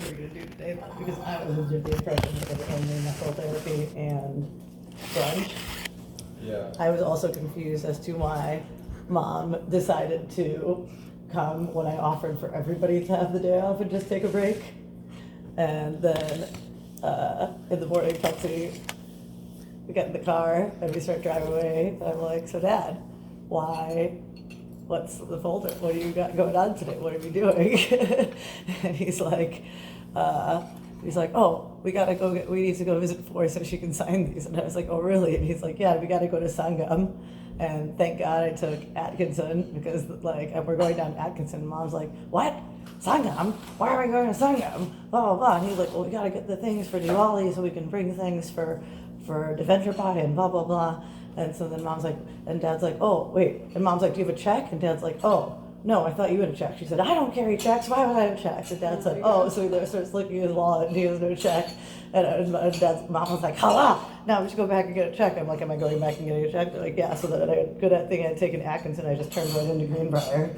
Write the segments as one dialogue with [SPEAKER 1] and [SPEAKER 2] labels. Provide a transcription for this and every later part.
[SPEAKER 1] we're gonna do today, because I was under the impression that it was only muscle therapy and brunch.
[SPEAKER 2] Yeah.
[SPEAKER 1] I was also confused as to why mom decided to come when I offered for everybody to have the day off and just take a break. And then in the morning, Pepsi, we get in the car and we start driving away. And I'm like, so Dad, why? What's the folder? What do you got going on today? What are we doing? And he's like, oh, we need to go visit Foy so she can sign these. And I was like, oh, really? And he's like, yeah, we got to go to Sangam. And thank God I took Atkinson, because like we're going down Atkinson. And Mom's like, what? Sangam? Why are we going to Sangam? Blah, blah, blah. And he's like, well, we got to get the things for Diwali so we can bring things for Adventure Party and blah, blah, blah. And so then Mom's like, and Dad's like, oh, wait. And Mom's like, do you have a check? And Dad's like, oh, no, I thought you had a check. She said, I don't carry checks. Why would I have checks? And Dad said, oh, so he there starts looking at his wallet and he has no check. And Mom was like, hala, now we should go back and get a check. I'm like, am I going back and getting a check? They're like, yeah. So then I thing I had taken Atkinson, I just turned right into Greenbrier,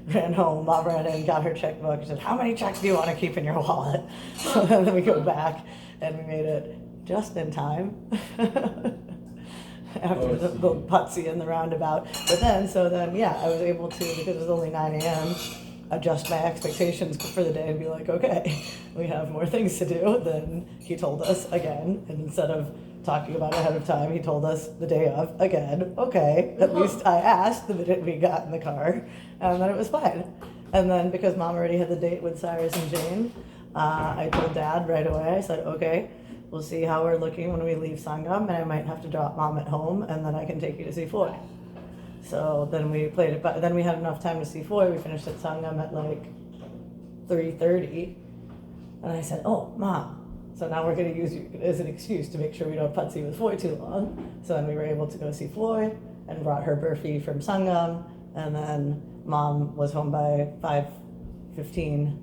[SPEAKER 1] ran home. Mom ran in, got her checkbook. She said, how many checks do you want to keep in your wallet? So then we go back and we made it just in time. After the putsy and the roundabout. But then, I was able to, because it was only 9 a.m., adjust my expectations for the day and be like, okay, we have more things to do than he told us again. And instead of talking about it ahead of time, he told us the day of again. Okay, at least I asked the minute we got in the car, and then it was fine. And then because Mom already had the date with Cyrus and Jane, I told Dad right away. I said, okay, we'll see how we're looking when we leave Sangam, and I might have to drop Mom at home, and then I can take you to see Foy. So then we played it, but then we had enough time to see Foy. We finished at Sangam at like 3:30, and I said, oh, Mom, so now we're going to use you as an excuse to make sure we don't putsy with Foy too long. So then we were able to go see Foy and brought her burfi from Sangam, and then Mom was home by 5:15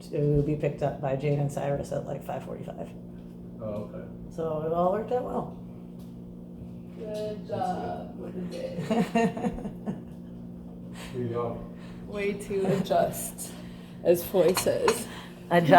[SPEAKER 1] to be picked up by Jane and Cyrus at like 5:45.
[SPEAKER 2] Oh, okay.
[SPEAKER 1] So it all worked out well.
[SPEAKER 3] Good job. What is it?
[SPEAKER 2] There you go.
[SPEAKER 3] Way to adjust, as Foy says.
[SPEAKER 1] Adjust.